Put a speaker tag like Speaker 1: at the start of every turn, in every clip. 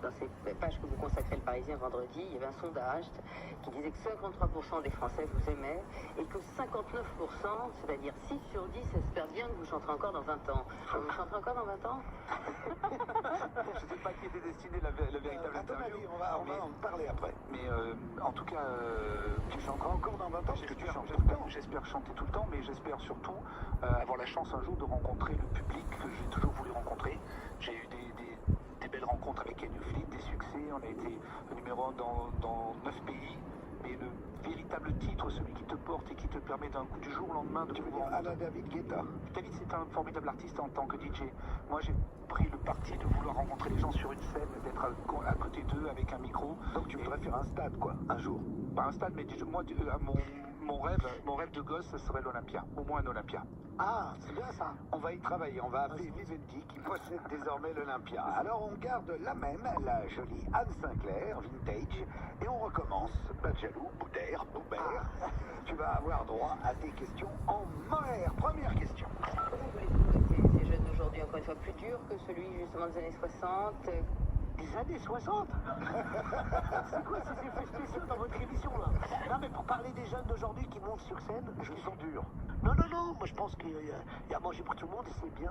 Speaker 1: dans ces pages que vous consacrez le Parisien vendredi, il y avait un sondage qui disait que 53% des Français vous aimaient et que 59%, c'est-à-dire 6 sur 10, espèrent bien que vous chanterez encore dans 20 ans. Vous chanterez encore dans 20 ans?
Speaker 2: Je ne sais pas qui était destiné la véritable interview.
Speaker 3: On va en parler après.
Speaker 2: Mais en tout cas,
Speaker 3: tu chanteras encore dans 20 ans parce que tu chantes tout le temps.
Speaker 2: J'espère chanter tout le temps, mais j'espère surtout avoir la chance un jour de rencontrer le public que j'ai toujours voulu rencontrer. J'ai eu des belles rencontres avec Ken Fleet, des succès. On a été numéro 1 dans 9 pays. Mais le véritable titre, celui qui te porte et qui te permet du jour au lendemain de pouvoir...
Speaker 3: À la David Guetta.
Speaker 2: David, c'est un formidable artiste en tant que DJ. Moi, j'ai pris le parti de vouloir rencontrer les gens sur une scène, d'être à côté d'eux avec un micro.
Speaker 3: Donc tu voudrais faire un stade, quoi, un jour.
Speaker 2: Pas un stade, mais moi, mon rêve de gosse, ce serait l'Olympia. Au moins un Olympia.
Speaker 3: Ah, c'est bien ça. On va y travailler. On va appeler Vivendi qui possède désormais l'Olympia. Alors on garde la même, la jolie Anne Sinclair, vintage, et on recommence. Pas de jaloux, Boudère. Tu vas avoir droit à des questions en mer. Première question.
Speaker 1: Comment voulez-vous ces jeunes d'aujourd'hui, encore une fois, plus durs que celui justement des années 60?
Speaker 3: Des années 60. C'est quoi ces effets spéciaux dans votre émission là? Non mais pour parler des jeunes d'aujourd'hui qui montent sur scène,
Speaker 2: Ils sont durs.
Speaker 3: Non, moi je pense qu'il y a à manger pour tout le monde et c'est bien.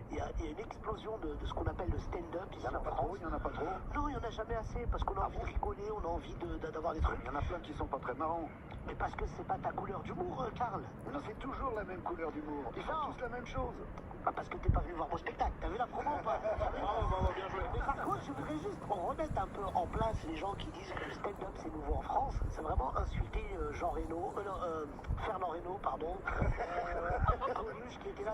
Speaker 3: Il y a une explosion de ce qu'on appelle le stand-up ici en France.
Speaker 2: Il n'y en a pas trop.
Speaker 3: Non, il n'y en a jamais assez parce qu'on a envie de rigoler, on a envie d'avoir des trucs.
Speaker 2: Il y en a plein qui sont pas très marrants.
Speaker 3: Mais parce que c'est pas ta couleur d'humour, Karl.
Speaker 2: Non, c'est toujours la même couleur d'humour. Ils font
Speaker 3: Non.
Speaker 2: tous la même chose.
Speaker 3: Pas parce que t'es pas venu voir mon spectacle, t'as vu la promo ou pas?
Speaker 2: Bien joué.
Speaker 3: Mais par contre, je voudrais juste remettre un peu en place les gens qui disent que le stand-up c'est nouveau en France. C'est vraiment insulter Fernand Reynaud, pardon. Coluche qui était là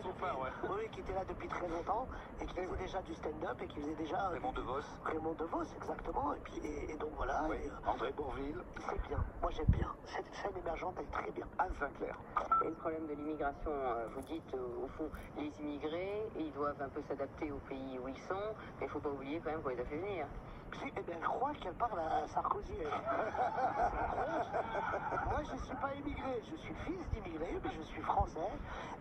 Speaker 3: qui était là depuis très longtemps et qui faisait déjà du stand-up et qui faisait déjà
Speaker 2: Raymond DeVos.
Speaker 3: Raymond DeVos, exactement. Et puis et donc voilà.
Speaker 2: Oui.
Speaker 3: Et,
Speaker 2: André Bourvil.
Speaker 3: c'est bien. Moi j'aime bien. Cette scène émergente, elle est très bien.
Speaker 2: Anne Sinclair.
Speaker 1: Et le problème de l'immigration, vous dites au fond, les immigrés, ils doivent un peu s'adapter au pays où ils sont, mais il ne faut pas oublier quand même qu'on les a fait venir.
Speaker 3: Si, eh bien, je crois qu'elle parle à Sarkozy. Moi, je ne suis pas immigré. Je suis fils d'immigré, mais je suis français.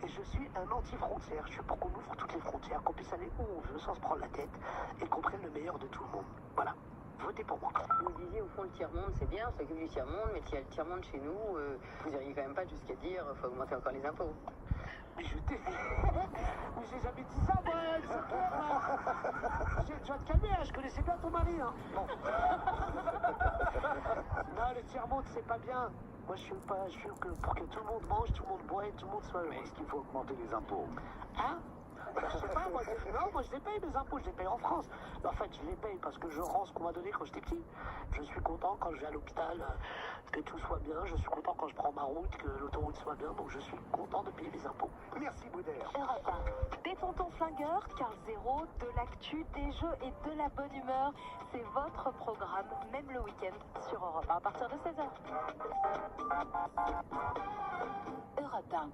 Speaker 3: Et je suis un anti-frontière. Je suis pour qu'on ouvre toutes les frontières, qu'on puisse aller où on veut sans se prendre la tête et qu'on prenne le meilleur de tout le monde. Voilà. Votez pour moi.
Speaker 1: Vous disiez au fond le tiers-monde, c'est bien, on s'occupe du tiers-monde, mais s'il y a le tiers-monde chez nous, vous n'iriez quand même pas jusqu'à dire qu'il faut augmenter encore les impôts.
Speaker 3: Mais mais j'ai jamais dit ça, moi, tu vas te calmer, hein, je connaissais bien ton mari, hein. Bon. Non, le tiers-monde, c'est pas bien. Moi, je suis pour que tout le monde mange, tout le monde boit et tout le monde soit heureux.
Speaker 2: Mais est-ce qu'il faut augmenter les impôts?
Speaker 3: Hein? Je sais pas, moi je les paye mes impôts, je les paye en France. Mais en fait, je les paye parce que je rends ce qu'on m'a donné quand j'étais petit. Je suis content quand je vais à l'hôpital, que tout soit bien. Je suis content quand je prends ma route, que l'autoroute soit bien. Donc je suis content de payer mes impôts. Merci Boudère.
Speaker 4: Europe 1. Des tontons flingueurs, Karl Zéro, de l'actu, des jeux et de la bonne humeur. C'est votre programme, même le week-end, sur Europe 1 à partir de 16h. Europe 1.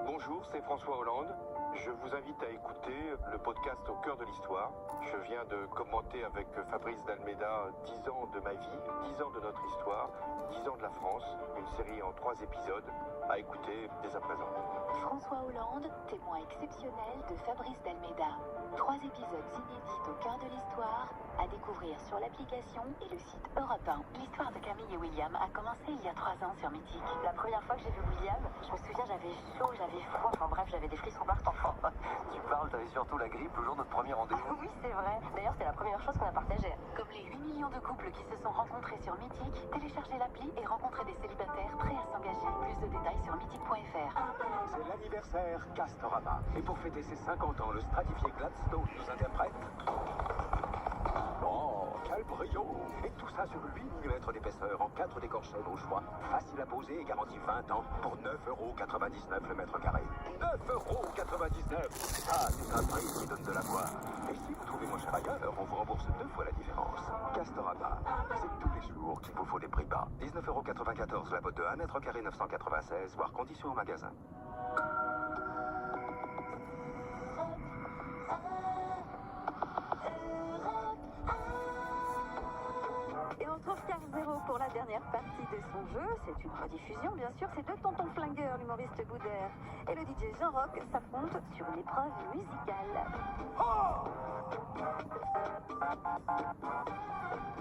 Speaker 5: Bonjour, c'est François Hollande. Je vous invite à écouter le podcast Au cœur de l'histoire. Je viens de commenter avec Fabrice Dalméda 10 ans de ma vie, 10 ans de notre histoire, 10 ans de la France, une série en 3 épisodes à écouter dès à présent.
Speaker 4: François Hollande, témoin exceptionnel de Fabrice Dalméda. 3 épisodes inédits au cœur de l'histoire à découvrir sur l'application et le site Europe 1. L'histoire de Camille et William a commencé il y a 3 ans sur Mythique. La première fois que j'ai vu William, je me souviens, j'avais chaud, j'avais froid, enfin bref, j'avais des frissons partout.
Speaker 5: Tu parles, t'avais surtout la grippe le jour de notre premier rendez-vous.
Speaker 4: Oui, c'est vrai. D'ailleurs, c'est la première chose qu'on a partagée. Comme les 8 millions de couples qui se sont rencontrés sur Mythique, téléchargez l'appli et rencontrez des célibataires prêts à s'engager. Plus de détails sur mythique.fr.
Speaker 5: C'est l'anniversaire Castorama. Et pour fêter ses 50 ans, le stratifié Gladstone nous interprète... Oh, quel brio! Et tout ça sur 8 mm d'épaisseur en 4 décors chaudes au choix. Facile à poser et garantie 20 ans pour 9,99 € le mètre carré. 9,99 €! Ça, c'est un prix qui donne de la voix. Et si vous trouvez moins cher ailleurs, on vous rembourse 2 fois la différence. Castorama, c'est tous les jours qu'il vous faut des prix bas. 19,94 € la botte de 1 mètre carré 996, voire conditions au magasin.
Speaker 4: Et on
Speaker 6: retrouve Car 0 pour la dernière partie de son jeu. C'est une rediffusion, bien sûr. C'est deux tontons flingueurs, l'humoriste Boudère et le DJ Jean Rock s'affrontent sur une épreuve musicale.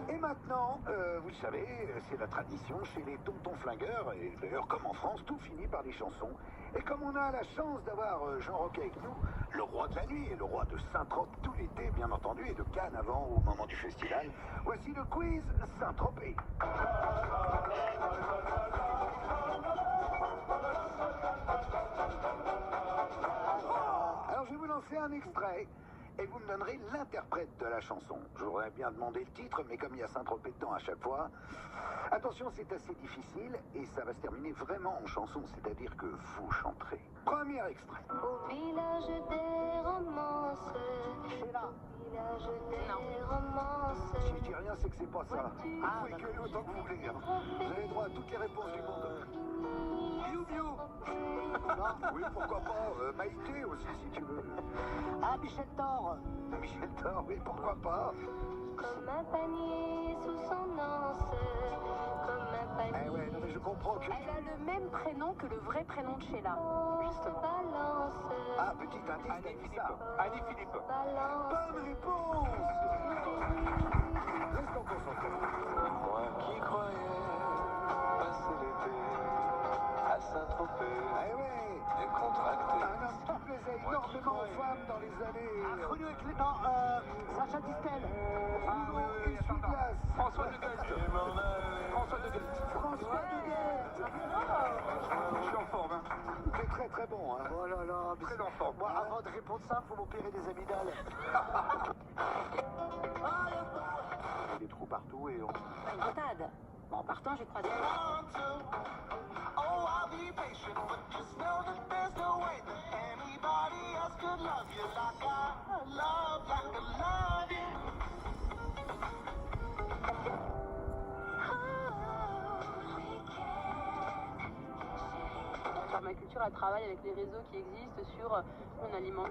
Speaker 3: Et maintenant, vous le savez, c'est la tradition chez les tontons flingueurs, et d'ailleurs comme en France, tout finit par des chansons. Et comme on a la chance d'avoir Jean Roquet avec nous, le roi de la nuit et le roi de Saint-Trope tout l'été, bien entendu, et de Cannes avant au moment du festival, voici le quiz Saint-Tropez. Alors je vais vous lancer un extrait. Et vous me donnerez l'interprète de la chanson. J'aurais bien demandé le titre, mais comme il y a Saint-Tropez dedans à chaque fois... Attention, c'est assez difficile, et ça va se terminer vraiment en chanson, c'est-à-dire que vous chanterez. Premier extrait.
Speaker 7: Au village des romances.
Speaker 3: Sheila.
Speaker 7: Village des romances.
Speaker 3: Si je dis rien, c'est que c'est pas ça. Vous pouvez gueuler autant que vous voulez. Hein. Vous avez droit à toutes les réponses du monde. Miu Miu. Non, oui, pourquoi pas. Maïté aussi, si tu veux.
Speaker 8: Ah, Michel Thor.
Speaker 3: Michel Thor, oui, pourquoi pas.
Speaker 7: Comme un panier sous son anse. Comme un panier.
Speaker 3: Eh ouais, non mais je comprends que...
Speaker 6: Elle a le même prénom que le vrai prénom de Sheila, justement.
Speaker 7: Balance.
Speaker 3: Ah, petit indice, t'as dit ça.
Speaker 2: Annie Philippe.
Speaker 7: Balance.
Speaker 3: Bonne réponse. Restons concentrés.
Speaker 5: Moi qui croyais passer l'été à Saint-Tropez,
Speaker 3: Eh ouais.
Speaker 5: décontracté.
Speaker 3: Un homme qui plaisait énormément aux femmes dans les années...
Speaker 8: Renou avec les... Non, Sacha Distel.
Speaker 3: Rouleau et essuie-glace.
Speaker 2: François de Guest. François de Guest.
Speaker 3: François Duguet.
Speaker 2: Je suis en forme, hein.
Speaker 3: C'est très très bon, hein.
Speaker 8: Oh là là, mais
Speaker 2: Très en forme.
Speaker 8: moi, avant de répondre ça, faut m'opérer des amygdales.
Speaker 3: Il y a des trous partout et on...
Speaker 6: Une boutade. Bon, en partant, j'ai croisé.
Speaker 9: Oh, I'll be patient, but just know that there's no way that anybody else could love you like I love you.
Speaker 10: Permaculture, elle travaille avec les réseaux qui existent sur on alimente.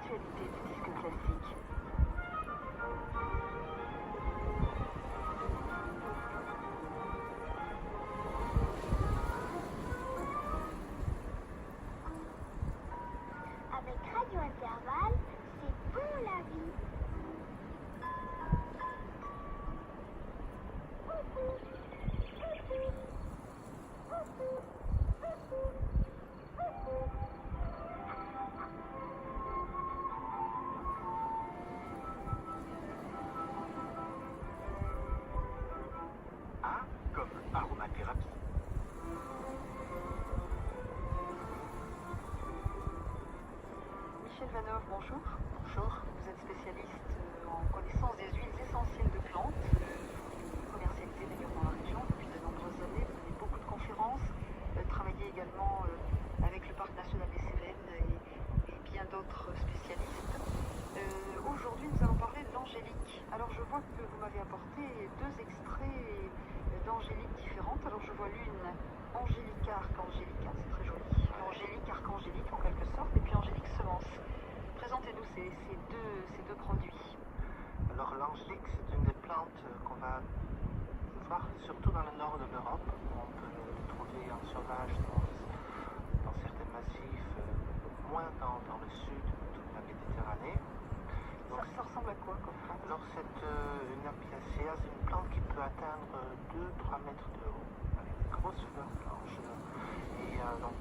Speaker 4: l'actualité du disque classique.
Speaker 7: Avec Radio Intervalle, c'est pour la vie.
Speaker 5: A comme aromathérapie.
Speaker 11: Michel Vanov, bonjour. Bonjour. Vous êtes spécialiste en connaissance des huiles essentielles de plantes, commercialisées d'ailleurs dans la région depuis de nombreuses années. Vous donnez beaucoup de conférences, travaillez également avec le Parc national des Cévennes et bien d'autres spécialistes. Aujourd'hui, nous allons parler de l'angélique. Alors, je vois que vous m'avez apporté deux extraits d'angélique différentes. Alors, je vois l'une Angélica archangélica, c'est très joli. Angélique archangélique en quelque sorte, et puis Angélique semence. Présentez-nous ces deux produits.
Speaker 12: Alors l'angélique, c'est une des plantes qu'on va voir surtout dans le nord de l'Europe. On peut le trouver en sauvage dans certains massifs, moins dans le sud de la Méditerranée. Donc,
Speaker 11: ça ressemble à quoi comme plante?
Speaker 12: Alors c'est une apiacea, c'est une plante qui peut atteindre 2-3 mètres de haut, avec des grosses fleurs blanches. Et donc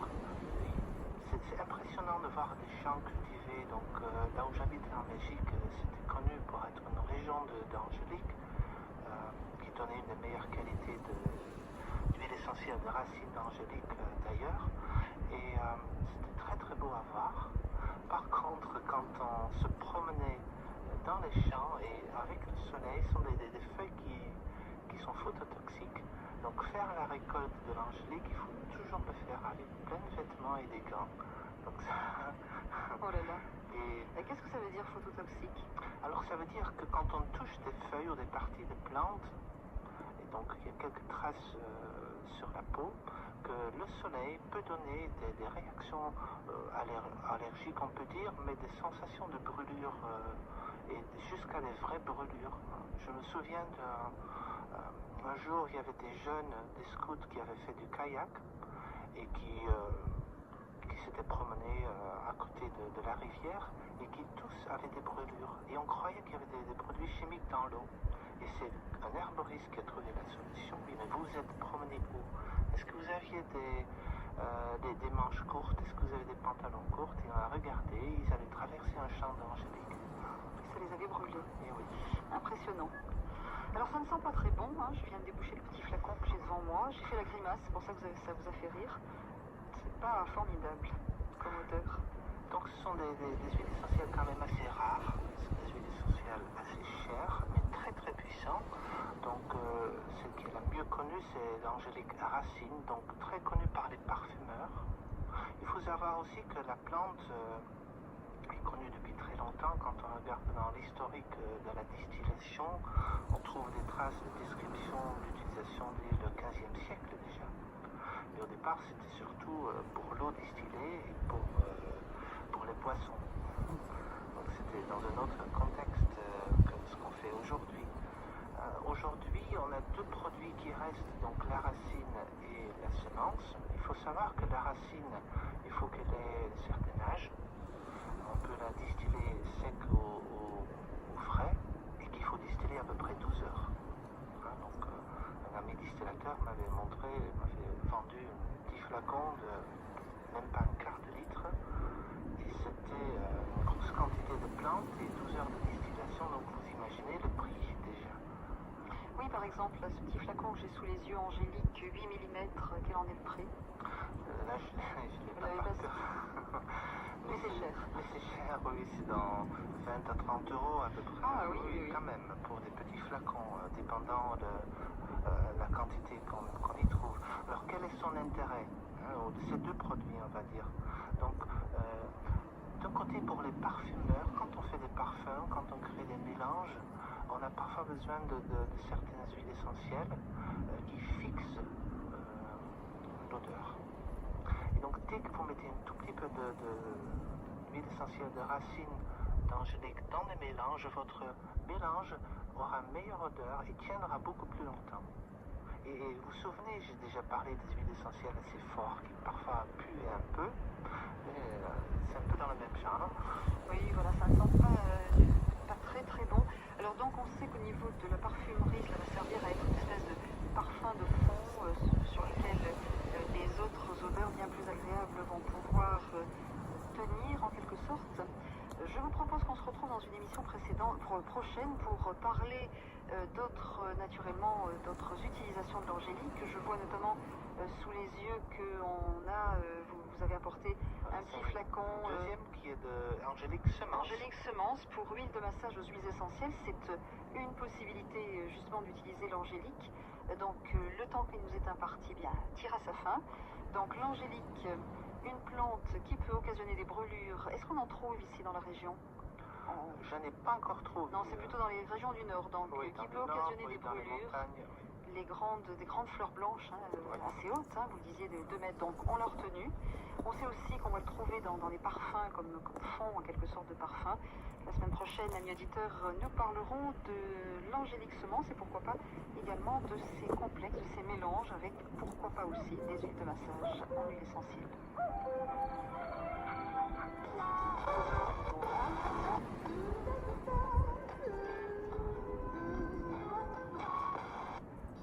Speaker 12: c'est impressionnant de voir des champs cultivés. Donc là où j'habitais en Belgique, c'était connu pour être une région d'angélique qui donnait une meilleure qualité d'huile essentielle de racines d'angélique d'ailleurs. Et c'était très très beau à voir. Par contre, quand on se promenait dans les champs et avec le soleil, ce sont des feuilles qui sont phototoxiques. Donc faire la récolte de l'angélique, il faut toujours le faire avec plein de vêtements et des gants. Donc ça...
Speaker 11: Oh là là. Et qu'est-ce que ça veut dire phototoxique?
Speaker 12: Alors ça veut dire que quand on touche des feuilles ou des parties de plantes, et donc il y a quelques traces sur la peau, que le soleil peut donner des réactions allergiques, on peut dire, mais des sensations de brûlure et jusqu'à des vraies brûlures. Je me souviens d'un jour, il y avait des jeunes, des scouts qui avaient fait du kayak et qui s'étaient promenés à côté de la rivière et qui tous avaient des brûlures. Et on croyait qu'il y avait des produits chimiques dans l'eau. Et c'est un herboriste qui a trouvé la solution. Oui, mais vous vous êtes promené où? Est-ce que vous aviez des manches courtes? Est-ce que vous avez des pantalons courts? Et on a regardé, ils avaient traversé un champ d'angélique.
Speaker 11: Et ça les avait brûlés.
Speaker 12: Et oui.
Speaker 11: Impressionnant. Alors ça ne sent pas très bon, hein. Je viens de déboucher le petit flacon que j'ai devant moi. J'ai fait la grimace, c'est pour ça que ça vous a fait rire. C'est pas formidable comme odeur.
Speaker 12: Donc ce sont des huiles essentielles quand même assez rares. C'est des huiles essentielles assez chères, mais très très puissantes. Donc celle qui est la mieux connue, c'est l'angélique racine, donc très connue par les parfumeurs. Il faut savoir aussi que la plante est connue depuis très longtemps. Quand on regarde dans l'historique de la distillation, on trouve des traces de description d'utilisation d'huile du XVe siècle déjà. Et au départ, c'était surtout pour l'eau distillée et pour les boissons. Donc c'était dans un autre contexte que ce qu'on fait aujourd'hui. Aujourd'hui, on a deux produits qui restent, donc la racine et la semence. Il faut savoir que la racine, il faut qu'elle ait un certain âge. On peut la distiller sec ou frais et qu'il faut distiller à peu près 12 heures. Donc un ami distillateur m'avait vendu un petit flacon de même pas un quart de litre et c'était une grosse quantité de plantes et 12 heures de distillation, donc vous imaginez le prix déjà.
Speaker 11: Oui, par exemple, là, ce petit flacon que j'ai sous les yeux, Angélique, 8 mm, quel en est le prix?
Speaker 12: Là, je l'ai pas par cœur.
Speaker 11: Mais c'est cher.
Speaker 12: Mais c'est cher, oui, c'est dans 20 à 30 euros à peu près.
Speaker 11: Ah oui.
Speaker 12: Quand même, pour des petits flacons, dépendant de la quantité qu'on y trouve. Alors, quel est son intérêt de ces deux produits, on va dire? Donc, d'un côté, pour les parfumeurs, quand on fait des parfums, quand on crée des mélanges, on a parfois besoin de certaines huiles essentielles qui fixent l'odeur. Et donc, dès que vous mettez un tout petit peu d'huile essentielle de racine d'angélique dans les mélanges, votre mélange aura une meilleure odeur et tiendra beaucoup plus longtemps. Et vous vous souvenez, j'ai déjà parlé des huiles essentielles assez fortes qui parfois puent un peu, mais c'est un peu dans le même genre.
Speaker 11: Oui, voilà, ça ne sent pas très très bon. Alors donc on sait qu'au niveau de la parfumerie, ça va servir à être une espèce de parfum de fond sur lequel les autres odeurs bien plus agréables vont pouvoir tenir en quelque sorte. Je vous propose qu'on se retrouve dans une émission prochaine pour parler d'autres utilisations de l'angélique. Je vois notamment sous les yeux vous avez apporté un petit flacon.
Speaker 12: Deuxième qui est de Angélique Semence.
Speaker 11: Angélique Semence pour huile de massage aux huiles essentielles. C'est une possibilité justement d'utiliser l'angélique. Donc le temps qui nous est imparti tire à sa fin. Donc l'angélique, une plante qui peut occasionner des brûlures. Est-ce qu'on en trouve ici dans la région?
Speaker 12: Je n'ai pas encore trouvé.
Speaker 11: Non, c'est plutôt dans les régions du Nord, donc
Speaker 12: oui,
Speaker 11: qui peut occasionner des brûlures. Des grandes fleurs blanches, assez hautes, vous le disiez, de 2 mètres, donc on l'a retenu. On sait aussi qu'on va le trouver dans les parfums, comme fond en quelque sorte de parfum. La semaine prochaine, amis auditeurs, nous parlerons de l'angélique semence et pourquoi pas également de ces complexes, de ces mélanges avec pourquoi pas aussi des huiles de massage en huile essentielle.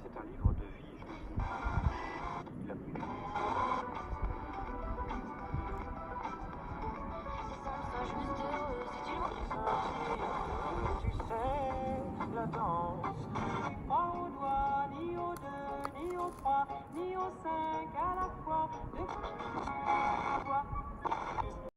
Speaker 5: C'est un livre de vie, je me dis. Il a plu.
Speaker 9: Tu sais, la danse, pas au doigt, ni au 2, ni au 3, ni au 5.